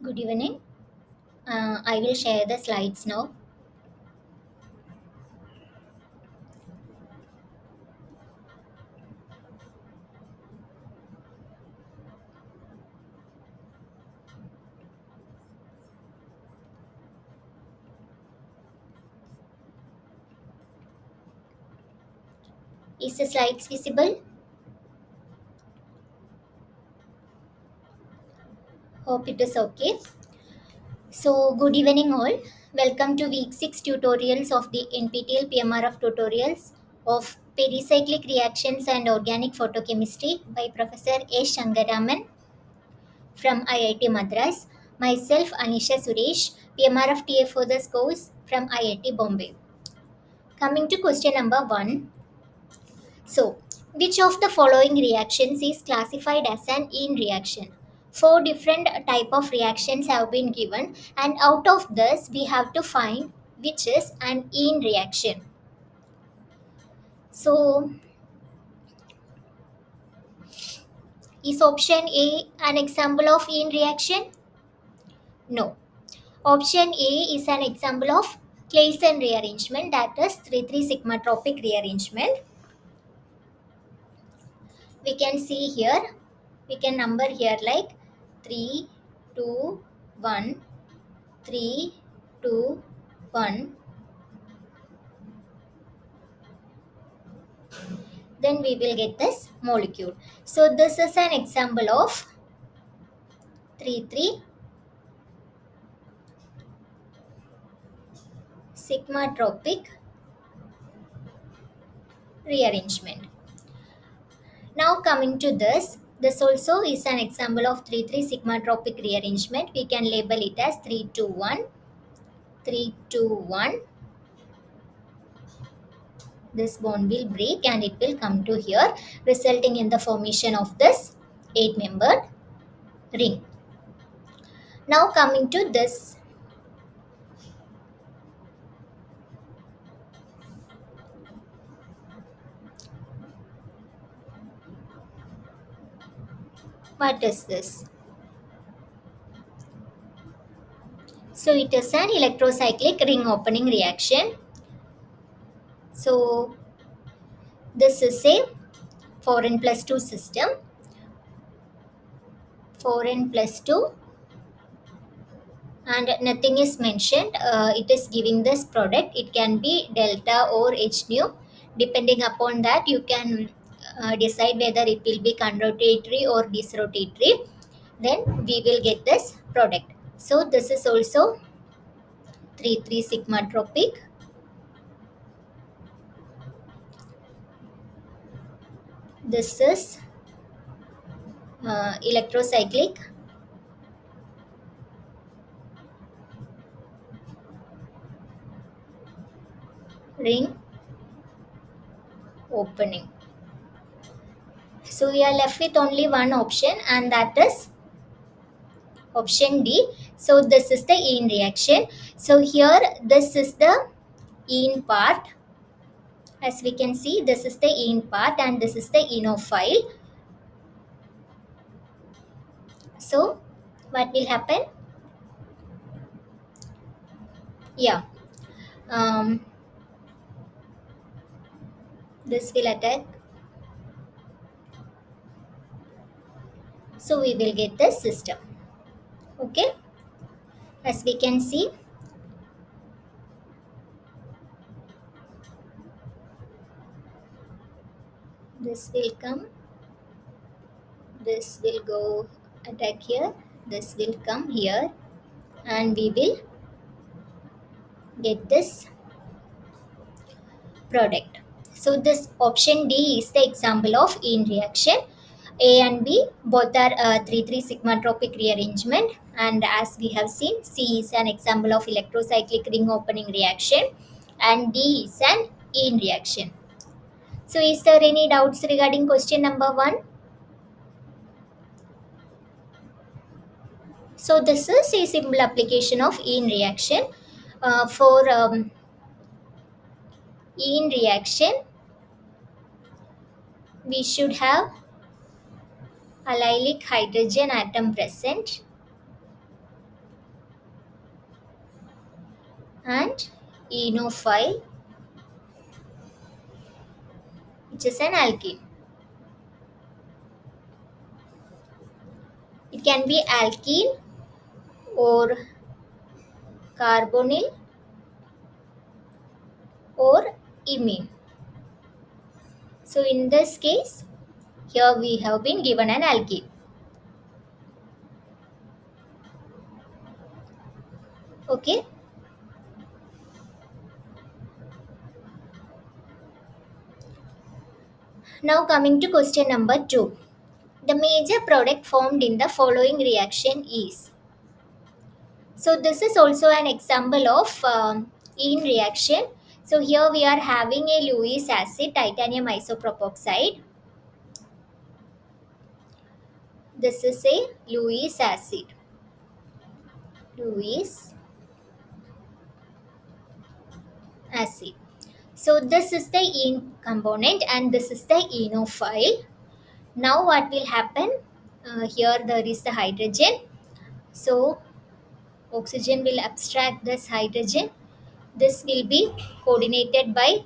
Good evening. I will share the slides now. Is the slides visible? Hope it is okay. So, good evening all. Welcome to week 6 tutorials of the NPTEL PMRF tutorials of Pericyclic Reactions and Organic Photochemistry by Professor A. Shangaraman from IIT Madras. Myself, Anisha Suresh, PMRF TA for the course from IIT Bombay. Coming to question number 1. So, which of the following reactions is classified as an in reaction? Four different type of reactions have been given, and out of this we have to find which is an in reaction. So, is option A an example of in reaction? No. Option A is an example of Claisen rearrangement, that is 3,3 sigmatropic rearrangement. We can see here, we can number here like 3, 2, 1, 3, 2, 1. Then we will get this molecule. So this is an example of 3,3 sigmatropic rearrangement. Now coming to this also is an example of 3,3 sigmatropic rearrangement. We can label it as 3, 2, 1, 3, 2, 1. This bond will break and it will come to here, resulting in the formation of this 8-membered ring. Now coming to this, what is this? So it is an electrocyclic ring opening reaction. So this is a 4n plus 2 system. 4n plus 2 and nothing is mentioned. It is giving this product. It can be delta or H nu. Depending upon that, you can decide whether it will be conrotatory or disrotatory. Then we will get this product. So this is also 3,3 sigmatropic. This is electrocyclic ring opening. So we are left with only one option, and that is option D. So this is the in reaction. So here this is the in part. As we can see, this is the in part and this is the enophile. So what will happen? Yeah. Um, this will attack. So we will get the system. Okay. As we can see, this will come. This will go attack here. This will come here, and we will get this product. So this option D is the example of in reaction. A and B both are 3,3 sigmatropic rearrangement, and as we have seen, C is an example of electrocyclic ring opening reaction and D is an in reaction. So is there any doubts regarding question number 1? So this is a simple application of in reaction. For in reaction, we should have allylic hydrogen atom present. and enophile, which is an alkene. It can be alkene or carbonyl or imine. So in this case, here we have been given an alkene. Okay. Now coming to question number 2. The major product formed in the following reaction is. So this is also an example of in reaction. So here we are having a Lewis acid, titanium isopropoxide. This is a Lewis acid. Lewis acid. So this is the ene component and this is the enophile. Now what will happen? Here there is the hydrogen. So oxygen will abstract this hydrogen. This will be coordinated by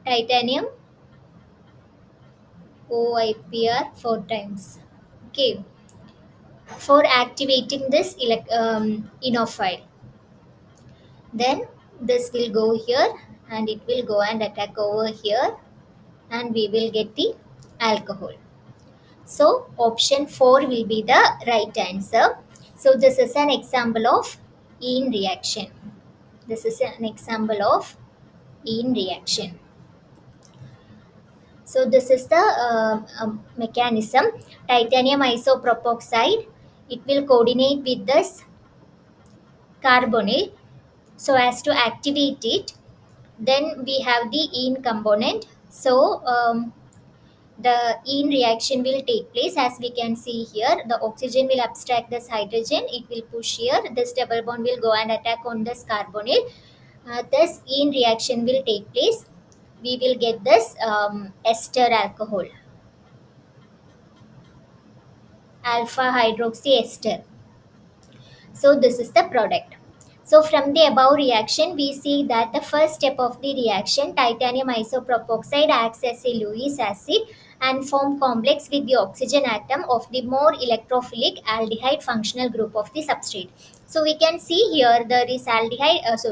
titanium OIPR 4 times. Okay, for activating this enophile. Then this will go here and it will go and attack over here and we will get the alcohol. So option 4 will be the right answer. So this is an example of in reaction. This is an example of in reaction. So this is the mechanism. Titanium isopropoxide. It will coordinate with this carbonyl so as to activate it. Then we have the ene component. So the ene reaction will take place as we can see here. The oxygen will abstract this hydrogen. It will push here. This double bond will go and attack on this carbonyl. This ene reaction will take place. We will get this ester alcohol, alpha hydroxy ester. So this is the product. So from the above reaction, we see that the first step of the reaction, titanium isopropoxide acts as a Lewis acid and form complex with the oxygen atom of the more electrophilic aldehyde functional group of the substrate. So we can see here there is aldehyde as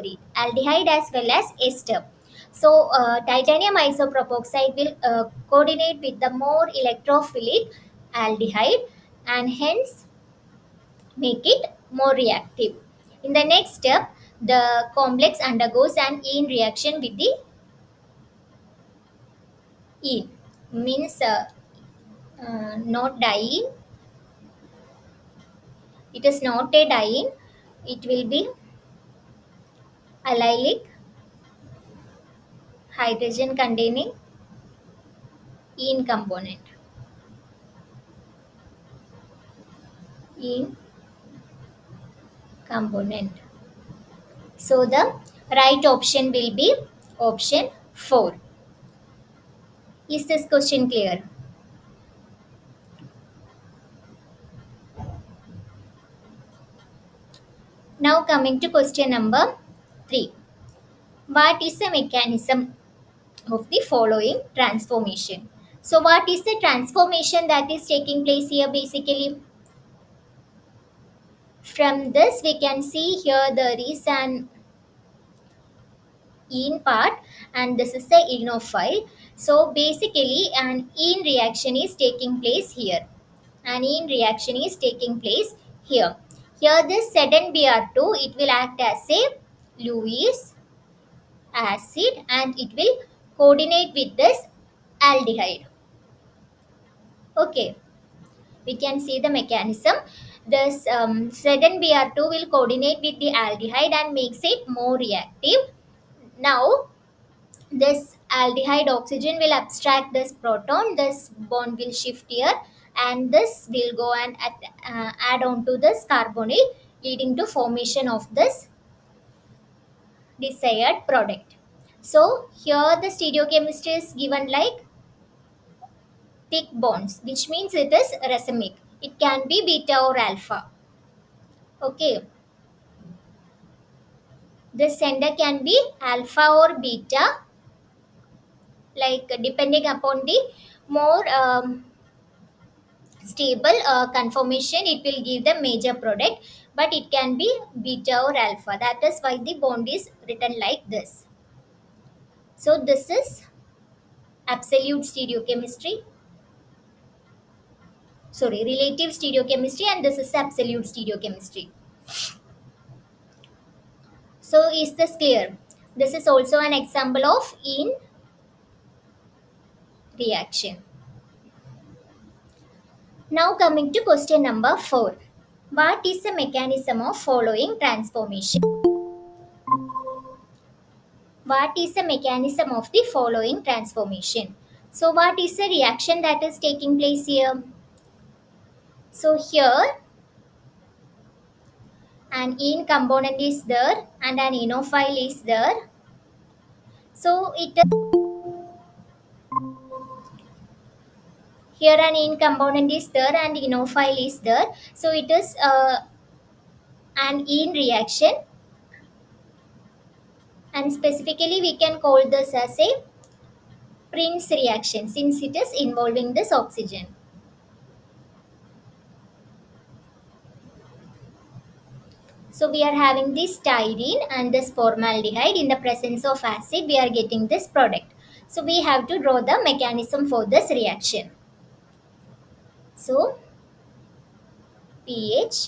well as ester. So titanium isopropoxide will coordinate with the more electrophilic aldehyde and hence make it more reactive. In the next step, the complex undergoes an ene reaction with the ene. Means not dying. It is not a dying. It will be allylic hydrogen containing ene component. Ene component. So the right option will be option 4. Is this question clear? Now coming to question number 3. What is the mechanism of the following transformation? So what is the transformation that is taking place here? Basically, from this we can see here there is an ene part and this is the enophile. So basically an ene reaction is taking place here. An ene reaction is taking place here. Here this ZnBr2 it will act as a Lewis acid and it will coordinate with this aldehyde. Okay, we can see the mechanism. This ZnBr2 will coordinate with the aldehyde and makes it more reactive. Now, this aldehyde oxygen will abstract this proton. This bond will shift here, and this will go and add on to this carbonyl, leading to formation of this desired product. So, here the stereochemistry is given like thick bonds, which means it is racemic. It can be beta or alpha. Okay, The sender can be alpha or beta, like depending upon the more stable conformation, it will give the major product, but it can be beta or alpha. That is why the bond is written like this. So this is absolute stereochemistry, sorry, relative stereochemistry, and this is absolute stereochemistry. So is this clear? This is also an example of in reaction. Now coming to question number 4. What is the mechanism of following transformation? What is the mechanism of the following transformation? So what is the reaction that is taking place here? So here an in component is there and an enophile is there. So it here an in component is there and enophile is there. So it is an in reaction, and specifically we can call this as a Prince reaction since it is involving this oxygen. So we are having this styrene and this formaldehyde in the presence of acid. We are getting this product. So we have to draw the mechanism for this reaction. So pH,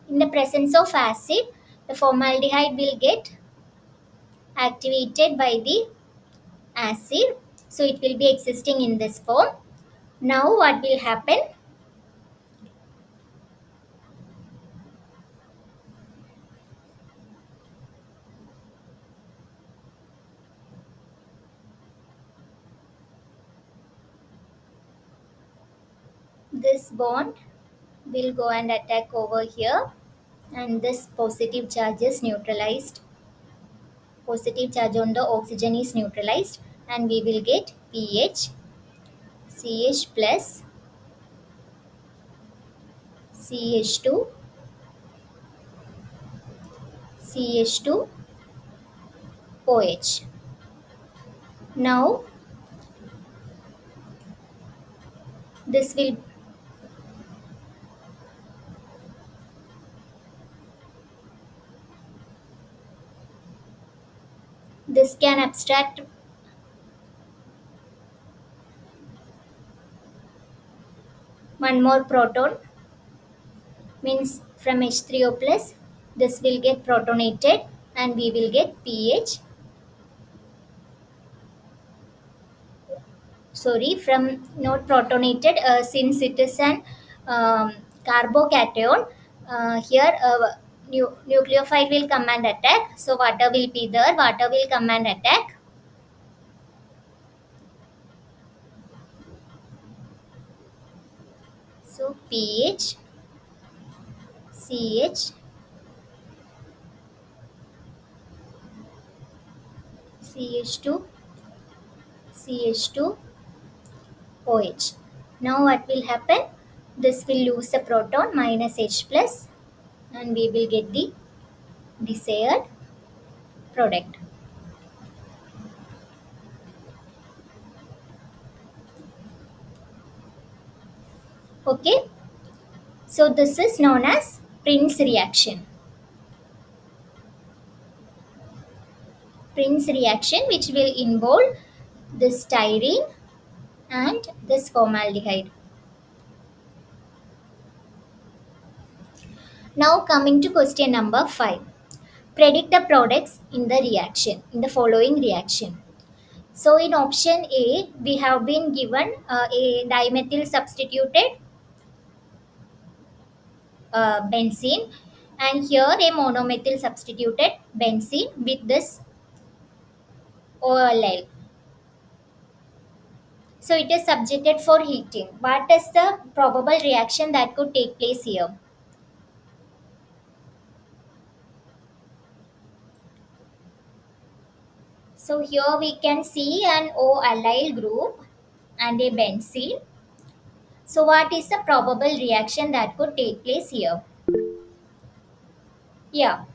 in the presence of acid, the formaldehyde will get activated by the acid. So it will be existing in this form. Now what will happen? This bond will go and attack over here, and this positive charge is neutralized. Positive charge on the oxygen is neutralized, and we will get pH CH plus CH2 CH2 OH. Now this will this can abstract one more proton, means from H3O plus this will get protonated, and we will get pH, sorry, from not protonated, since it is an carbocation. Here nucleophile will come and attack, so water will be there, water will come and attack. So pH CH CH2 CH2 OH. Now what will happen? This will lose the proton minus H plus, and we will get the desired product. Okay, so this is known as Prince reaction. Prince reaction, which will involve this styrene and this formaldehyde. Now coming to question number 5. Predict the products in the reaction, in the following reaction. So in option A, we have been given a dimethyl substituted benzene, and here a monomethyl substituted benzene with this OLL. So it is subjected for heating. What is the probable reaction that could take place here? So here we can see an O allyl group and a benzene. So what is the probable reaction that could take place here? Yeah,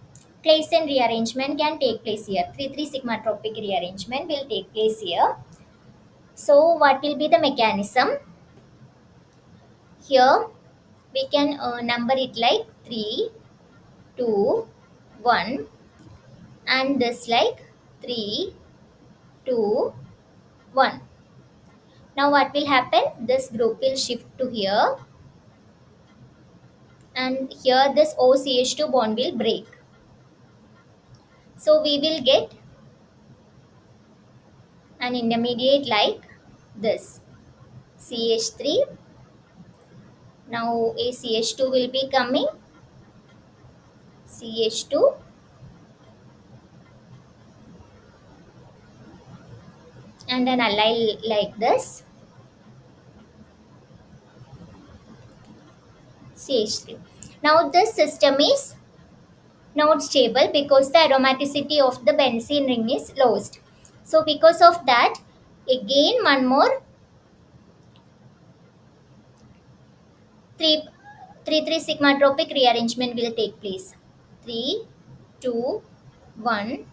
Claisen rearrangement can take place here. 3,3 sigmatropic rearrangement will take place here. So what will be the mechanism? Here we can number it like 3, 2, 1, and this like 3, 2, 1. Now what will happen? This group will shift to here, and here this OCH2 bond will break. So we will get an intermediate like this CH3. Now ACH2 will be coming, CH2, and an allyl like this CH3. Now this system is not stable because the aromaticity of the benzene ring is lost. So because of that, again one more 3 3 sigmatropic rearrangement will take place. 3, 2, 1,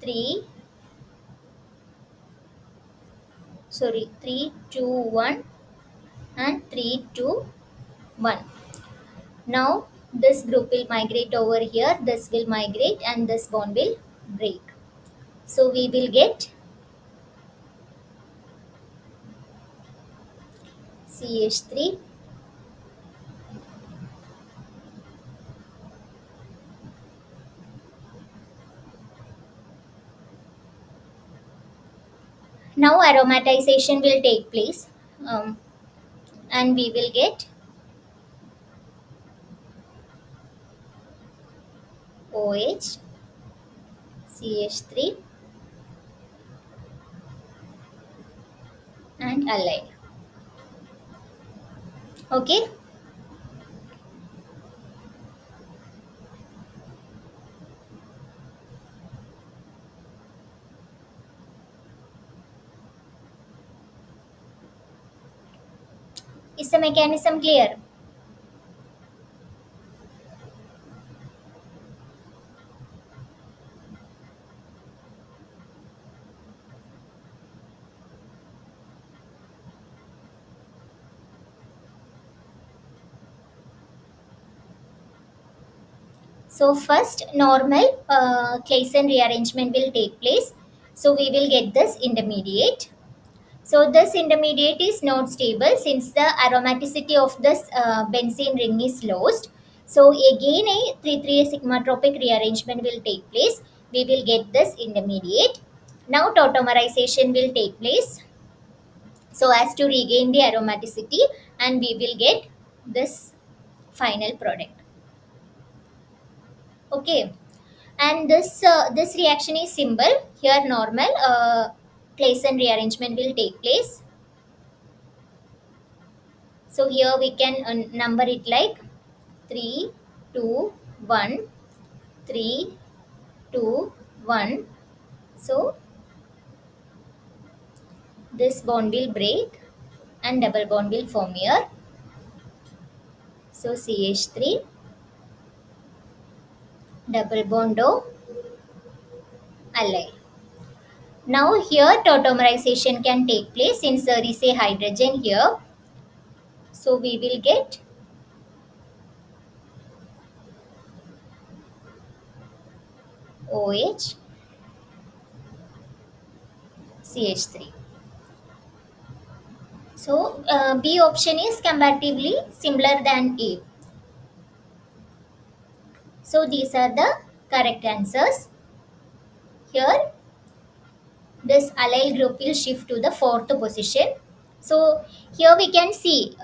3, sorry, 3, 2, 1, and 3, 2, 1. Now this group will migrate over here, this will migrate, and this bond will break. So we will get CH3. Now aromatization will take place, and we will get OH, CH3, and allyl. Okay, is the mechanism clear? So first normal Claisen rearrangement will take place. So we will get this intermediate. So this intermediate is not stable since the aromaticity of this benzene ring is lost. So again a 3,3 sigmatropic rearrangement will take place. We will get this intermediate. Now tautomerization will take place so as to regain the aromaticity, and we will get this final product. Okay, and this reaction is simple. Here normal Claisen rearrangement will take place. So here we can number it like 3, 2, 1, 3, 2, 1. So this bond will break and double bond will form here. So CH3, double bond O, allyl. Now here tautomerization can take place since there is a hydrogen here. So we will get OH, CH3. So B option is comparatively similar than A. So these are the correct answers. Here this allyl group will shift to the fourth position. So here we can see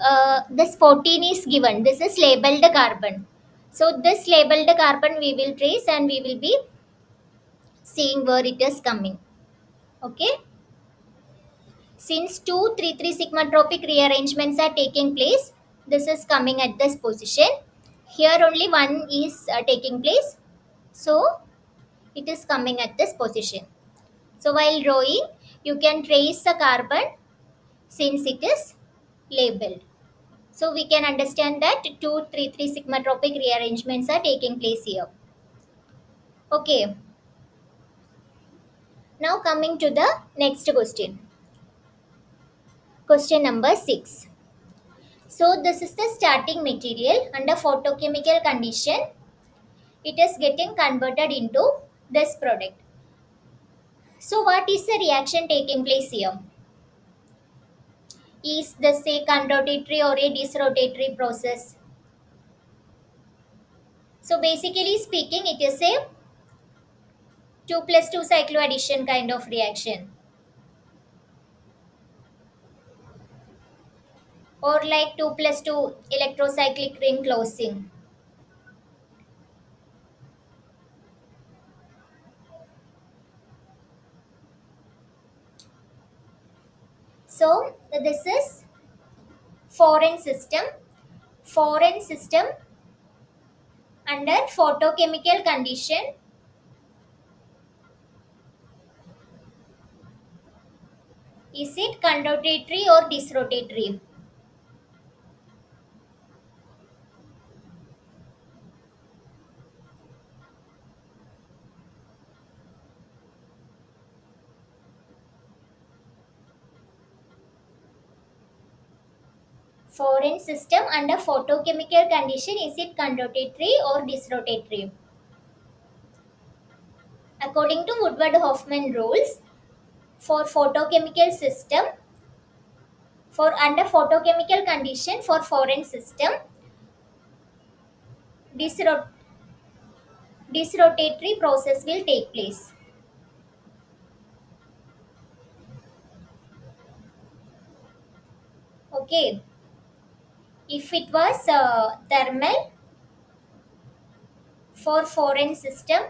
this 14 is given. This is labeled carbon. So this labeled carbon we will trace and we will be seeing where it is coming. Okay. Since 2, 3, 3 sigmatropic rearrangements are taking place, this is coming at this position. Here only one is taking place. So it is coming at this position. So while drawing, you can trace the carbon since it is labeled. So we can understand that 2, 3, 3 sigmatropic rearrangements are taking place here. Okay, now coming to the next question. Question number 6. So this is the starting material under photochemical condition. It is getting converted into this product. So what is the reaction taking place here? Is this a conrotatory or a disrotatory process? So basically speaking, it is a 2 plus 2 cycloaddition kind of reaction, or like 2 plus 2 electrocyclic ring closing. So this is foreign system. Foreign system under photochemical condition, is it conrotatory or disrotatory? Foreign system under photochemical condition, is it conrotatory or disrotatory? According to Woodward-Hoffmann rules, for photochemical system, for under photochemical condition for foreign system, disrot- disrotatory process will take place. Okay, if it was thermal for foreign system,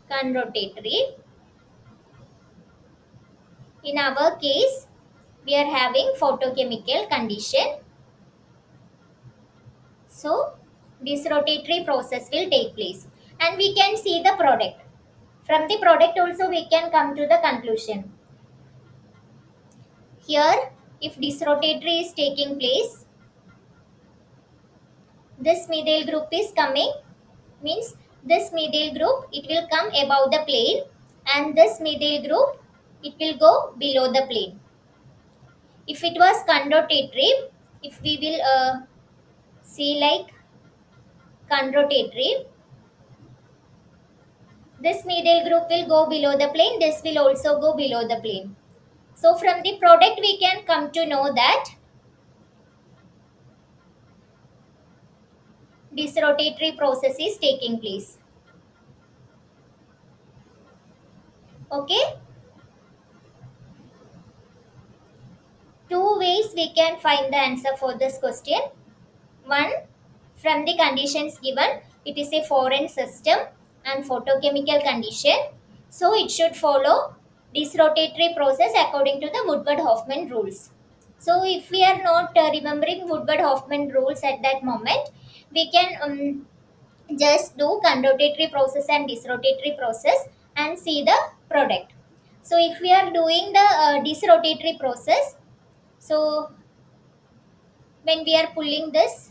conrotatory. In our case, we are having photochemical condition, so this rotatory process will take place, and we can see the product. From the product also we can come to the conclusion. Here, if this rotatory is taking place, this methyl group is coming, means this methyl group, it will come above the plane, and this methyl group, it will go below the plane. If it was conrotatory, if we will see like conrotatory, this methyl group will go below the plane, this will also go below the plane. So from the product we can come to know that this rotatory process is taking place. Okay, two ways we can find the answer for this question. One, from the conditions given, it is a foreign system and photochemical condition, so it should follow this rotatory process according to the Woodward-Hoffmann rules. So if we are not remembering Woodward-Hoffmann rules at that moment, we can just do conrotatory process and disrotatory process and see the product. So if we are doing the disrotatory process, so when we are pulling this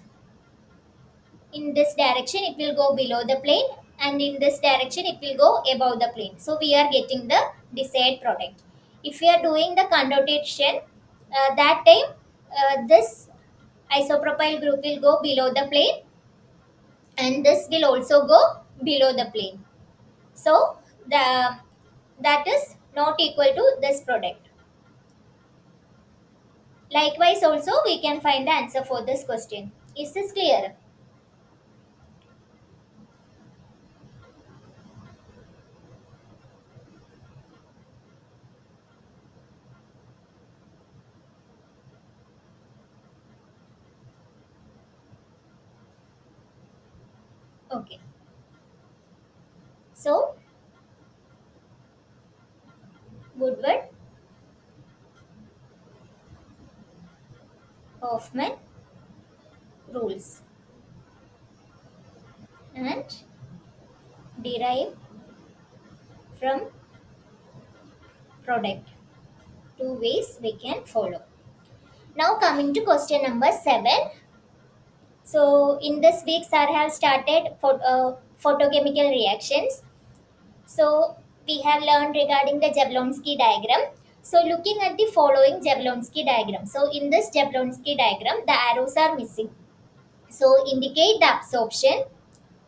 in this direction, it will go below the plane, and in this direction it will go above the plane, so we are getting the desired product. If we are doing the conrotation, that time this isopropyl group will go below the plane, and this will also go below the plane, so the that is not equal to this product. Likewise also we can find the answer for this question. Is this clear? Okay, so Woodward Hoffman rules, and Derive from product. Two ways we can follow. Now coming to question number 7. So in this week, sir have started photochemical reactions. So we have learned regarding the Jablonski diagram. So looking at the following Jablonski diagram. So in this Jablonski diagram, the arrows are missing. So indicate the absorption,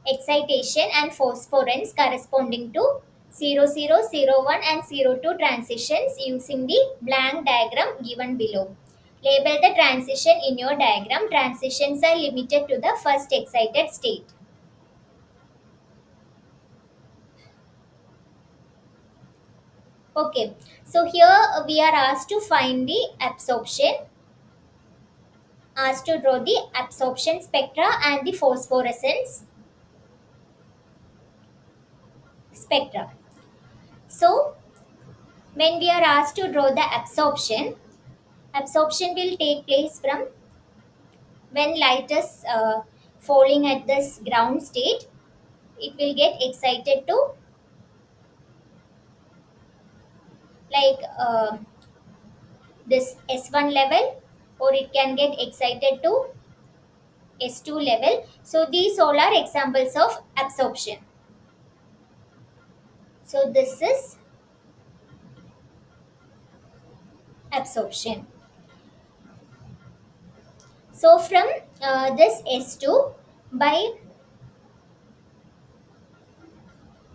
excitation and phosphorence corresponding to 0001 and 02 transitions using the blank diagram given below. Label the transition in your diagram. Transitions are limited to the first excited state. Okay, so here we are asked to find the absorption, asked to draw the absorption spectra and the phosphorescence spectra. So when we are asked to draw the absorption will take place from when light is falling at this ground state. It will get excited to like this S1 level, or it can get excited to S2 level. So these all are examples of absorption. So this is absorption. So from this S2, by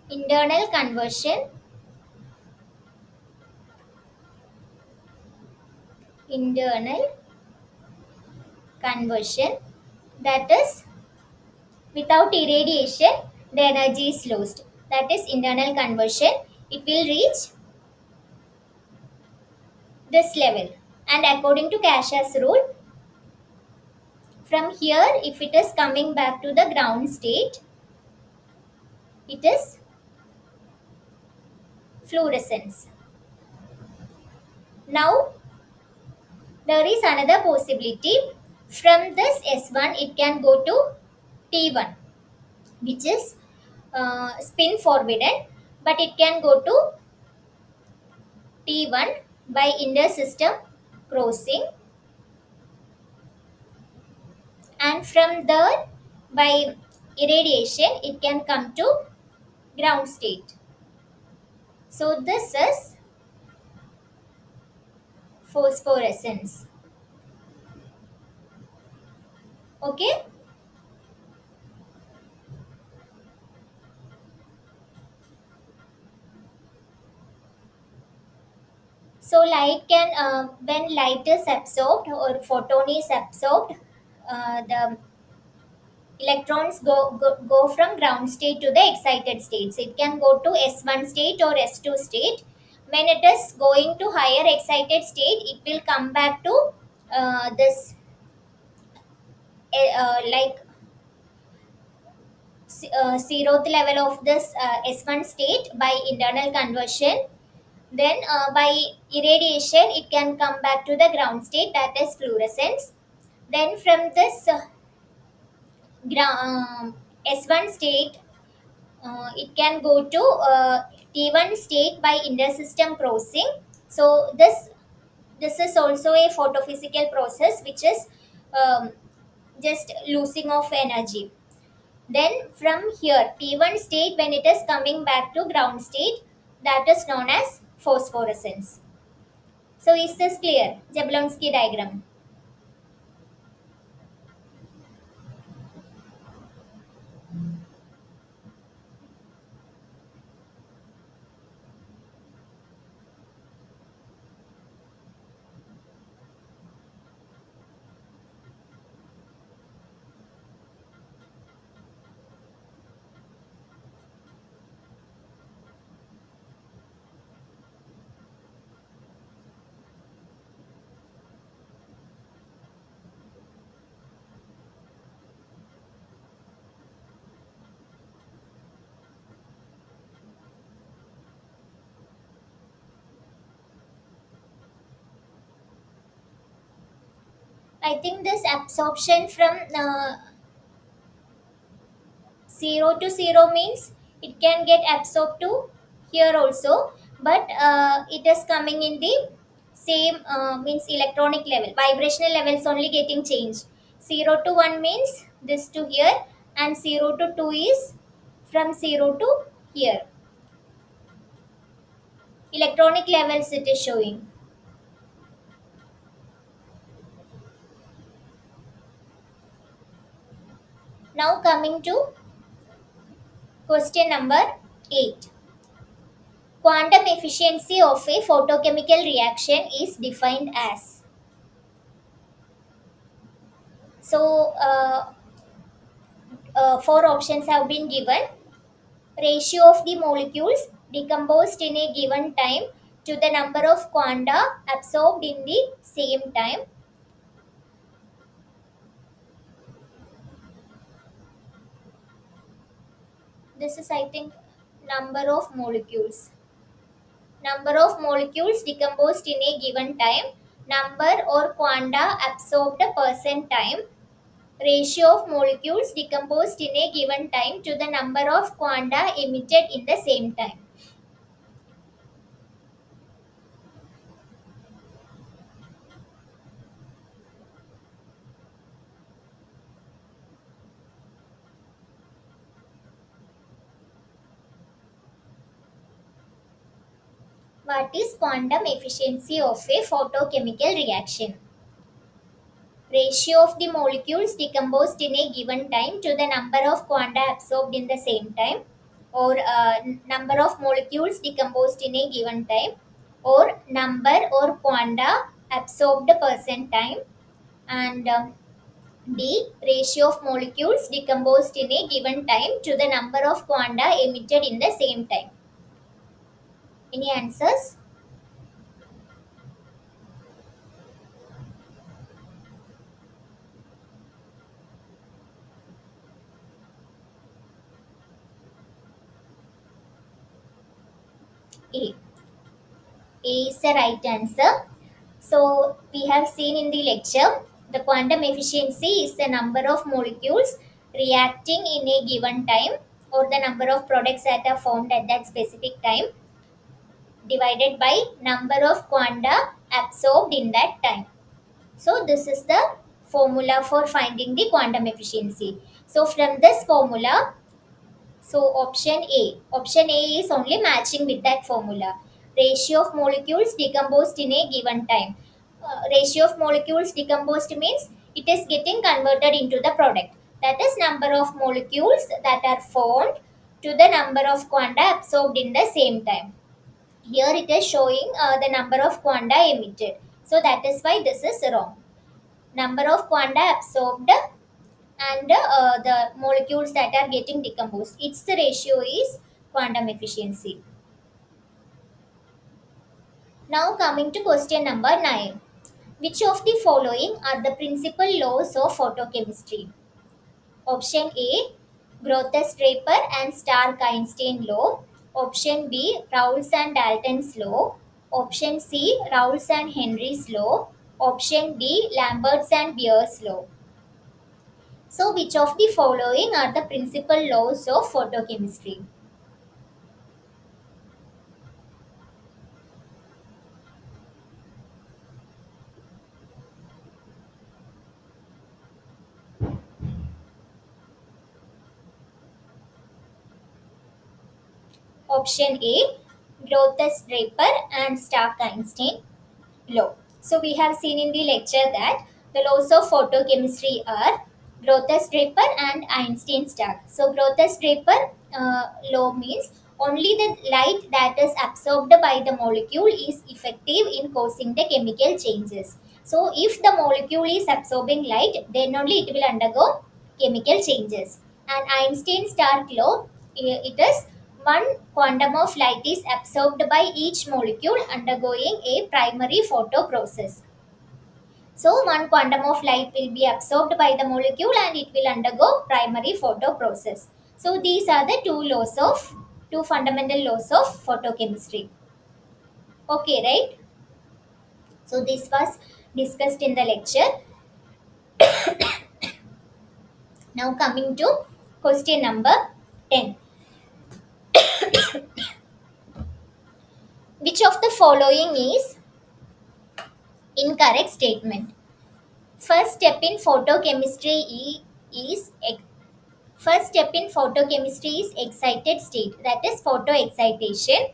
internal conversion, internal conversion, that is without irradiation, the energy is lost. That is internal conversion. It will reach this level. And according to Cash's rule, from here, if it is coming back to the ground state, it is fluorescence. Now, there is another possibility. From this S1, it can go to T1, which is spin forbidden, but it can go to T1 by inter-system crossing, and from there, by irradiation, it can come to ground state. So this is phosphorescence. Okay. So light can, when light is absorbed or photon is absorbed, the electrons go from ground state to the excited state. So it can go to S1 state or S2 state. When it is going to higher excited state, it will come back to this like zeroth level of this S1 state by internal conversion. Then by irradiation, it can come back to the ground state, that is fluorescence. Then from this S1 state, it can go to T1 state by intersystem crossing. So this is also a photophysical process which is um, just losing of energy. Then from here, T1 state, when it is coming back to ground state, that is known as phosphorescence. So is this clear? Jablonski diagram. I think this absorption from 0 to 0 means it can get absorbed to here also, but it is coming in the same means electronic level, vibrational levels only getting changed. 0 to 1 means this to here, and 0 to 2 is from 0 to here, electronic levels it is showing. Now coming to question number 8. Quantum efficiency of a photochemical reaction is defined as. So, four options have been given. Ratio of the molecules decomposed in a given time to the number of quanta absorbed in the same time. This is, I think, number of molecules. Number of molecules decomposed in a given time, number or quanta absorbed percent time, ratio of molecules decomposed in a given time to the number of quanta emitted in the same time. What is quantum efficiency of a photochemical reaction? Ratio of the molecules decomposed in a given time to the number of quanta absorbed in the same time, or number of molecules decomposed in a given time, or number or quanta absorbed percent time, and D. Ratio of molecules decomposed in a given time to the number of quanta emitted in the same time. Any answers? A. A is the right answer. So we have seen in the lecture, the quantum efficiency is the number of molecules reacting in a given time, or the number of products that are formed at that specific time, divided by number of quanta absorbed in that time. So this is the formula for finding the quantum efficiency. So from this formula, so option A is only matching with that formula. Ratio of molecules decomposed in a given time. Ratio of molecules decomposed means it is getting converted into the product. That is number of molecules that are formed to the number of quanta absorbed in the same time. Here it is showing the number of quanta emitted. So that is why this is wrong. Number of quanta absorbed and the molecules that are getting decomposed, its ratio is quantum efficiency. Now coming to question number 9. Which of the following are the principal laws of photochemistry? Option A, Grothes-Draper and Stark-Einstein law. Option B, Raoult's and Dalton's law. Option C, Raoult's and Henry's law. Option D, Lambert's and Beer's law. So, which of the following are the principal laws of photochemistry? Option A, Grothes Draper and Stark Einstein law. So, we have seen in the lecture that the laws of photochemistry are Grothes Draper and Einstein Stark. So, Grothes Draper law means only the light that is absorbed by the molecule is effective in causing the chemical changes. So, if the molecule is absorbing light, then only it will undergo chemical changes. And Einstein Stark law, it is one quantum of light is absorbed by each molecule undergoing a primary photo process. So, one quantum of light will be absorbed by the molecule and it will undergo primary photo process. So, these are the two fundamental laws of photochemistry. Okay, right? So, this was discussed in the lecture. Now, coming to question number 10. Which of the following is incorrect statement? First step in photochemistry is first step in photochemistry is excited state, that is photoexcitation.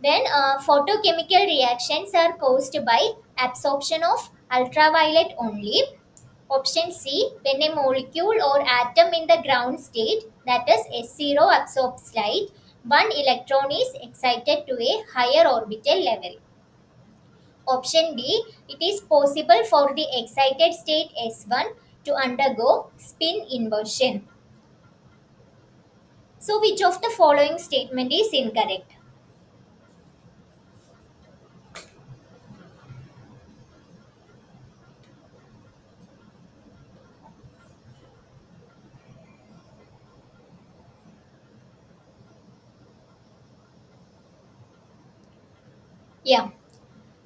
Then photochemical reactions are caused by absorption of ultraviolet only. Option C, when a molecule or atom in the ground state, that is S0, absorbs light, one electron is excited to a higher orbital level. Option D, it is possible for the excited state S1 to undergo spin inversion. So, which of the following statement is incorrect? Yeah,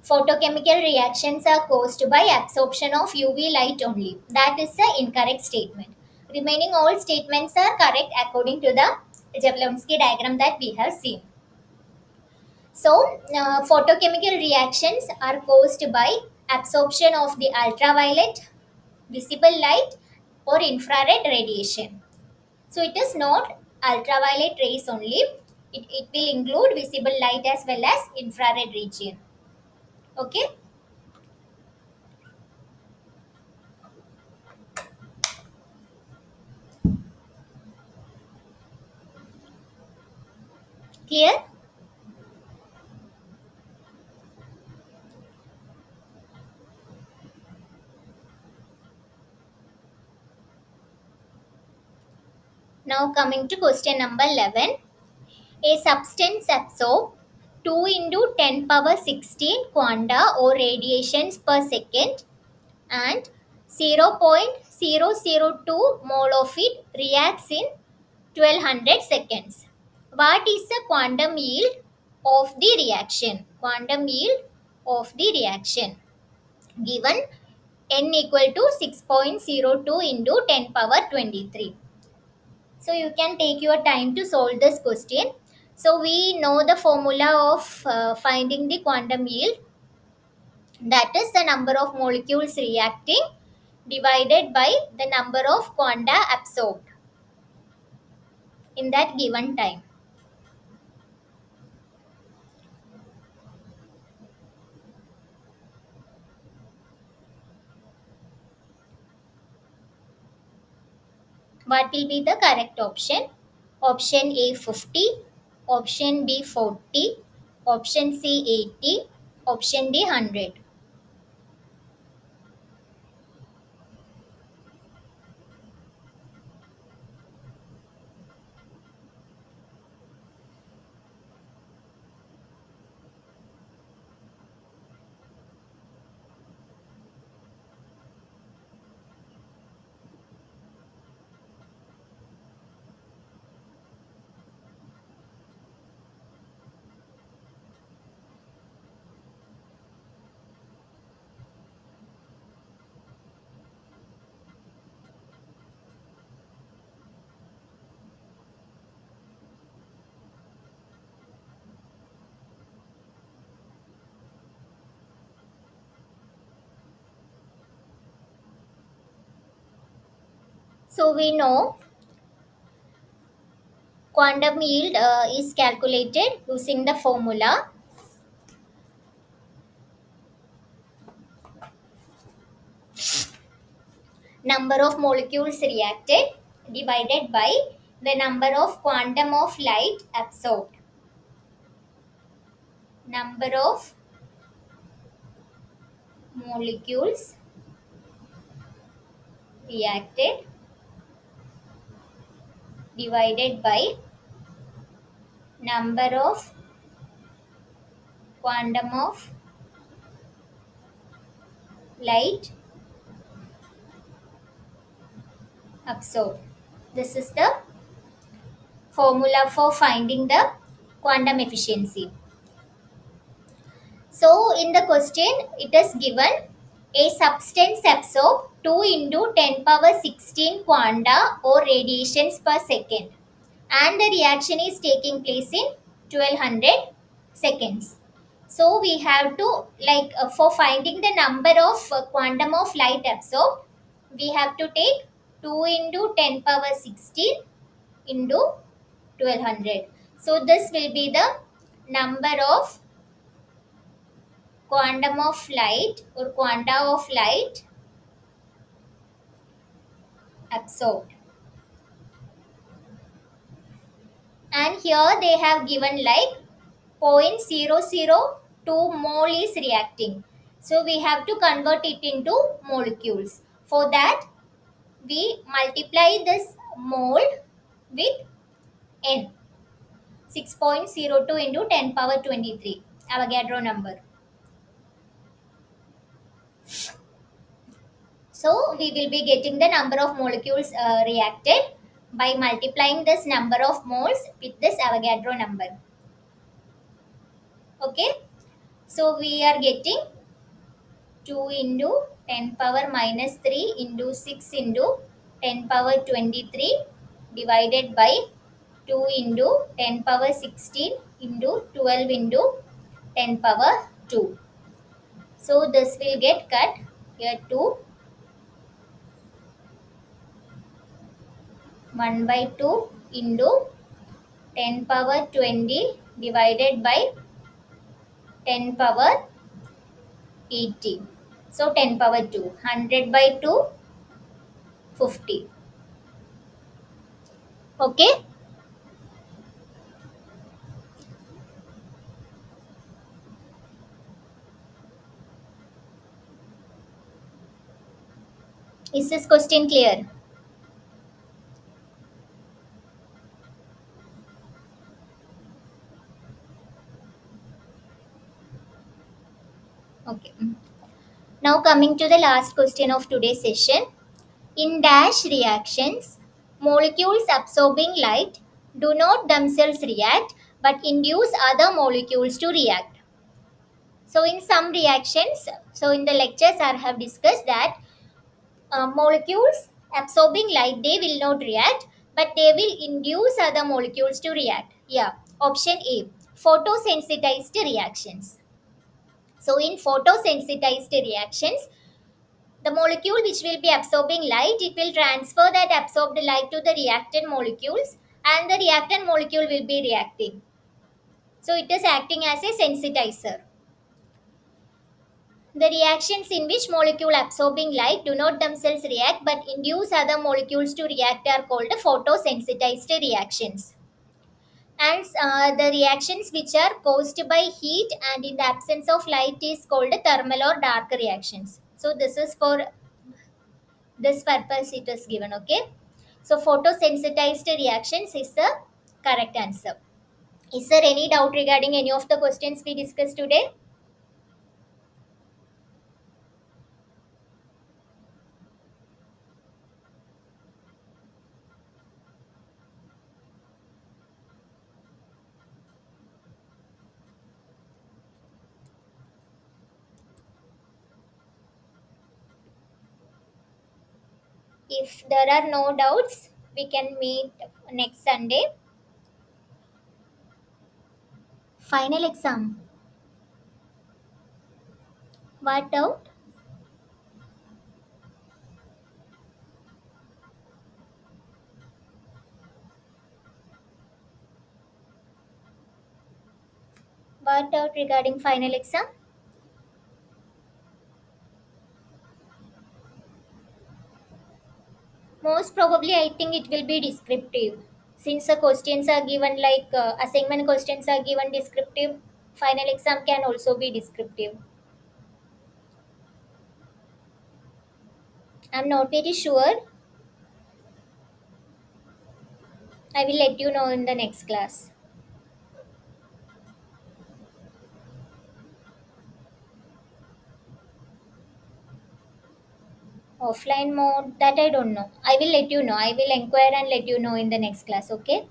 photochemical reactions are caused by absorption of UV light only. That is the incorrect statement. Remaining all statements are correct according to the Jablonski diagram that we have seen. So, photochemical reactions are caused by absorption of the ultraviolet, visible light, or infrared radiation. So, it is not ultraviolet rays only, it will include visible light as well as infrared region. Okay, clear? Now, coming to question number 11. A substance absorbs 2 into 10 power 16 quanta or radiations per second, and 0.002 mole of it reacts in 1200 seconds. What is the quantum yield of the reaction? Quantum yield of the reaction given n equal to 6.02 into 10 power 23. So you can take your time to solve this question. So we know the formula of finding the quantum yield, that is the number of molecules reacting divided by the number of quanta absorbed in that given time. What will be the correct option? Option A 50, option B 40, option C 80, option D 100. So we know quantum yield is calculated using the formula number of molecules reacted divided by the number of quantum of light absorbed. Number of molecules reacted divided by number of quantum of light absorbed. This is the formula for finding the quantum efficiency. So, in the question, it is given a substance absorbs 2 into 10 power 16 quanta or radiations per second, and the reaction is taking place in 1200 seconds. So we have to, like, for finding the number of quantum of light absorbed, we have to take 2 into 10 power 16 into 1200. So this will be the number of quantum of light or quanta of light absorbed. And here they have given like 0.002 mole is reacting. So we have to convert it into molecules. For that, we multiply this mole with n, 6.02 into 10 power 23 Avogadro number. So we will be getting the number of molecules reacted by multiplying this number of moles with this Avogadro number. Okay, so we are getting 2 into 10 power minus 3 into 6 into 10 power 23 divided by 2 into 10 power 16 into 12 into 10 power 2. So this will get cut here, 2, 1 by 2 into 10 power 20 divided by 10 power 80. So 10 power 2, 100 by 2, 50. Okay. Is this question clear? Okay. Now coming to the last question of today's session. In dash reactions, molecules absorbing light do not themselves react but induce other molecules to react. So in some reactions, so in the lectures I have discussed that molecules absorbing light, they will not react but they will induce other molecules to react. Yeah, option A, photosensitized reactions. So in photosensitized reactions, the molecule which will be absorbing light, it will transfer that absorbed light to the reactant molecules and the reactant molecule will be reacting. So it is acting as a sensitizer. The reactions in which molecule absorbing light do not themselves react but induce other molecules to react are called photosensitized reactions. And the reactions which are caused by heat and in the absence of light is called thermal or dark reactions. So this is for this purpose it is given. Okay, so photosensitized reactions is the correct answer. Is there any doubt regarding any of the questions we discussed today? If there are no doubts, we can meet next Sunday. Final exam. What doubt? What doubt regarding final exam? Most probably, I think it will be descriptive. Since the questions are given like assignment questions are given descriptive, final exam can also be descriptive. I'm not very sure. I will let you know in the next class. Offline mode, that I don't know. I will let you know. I will inquire and let you know in the next class. Okay.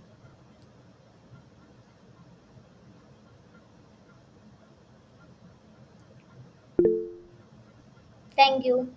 Thank you.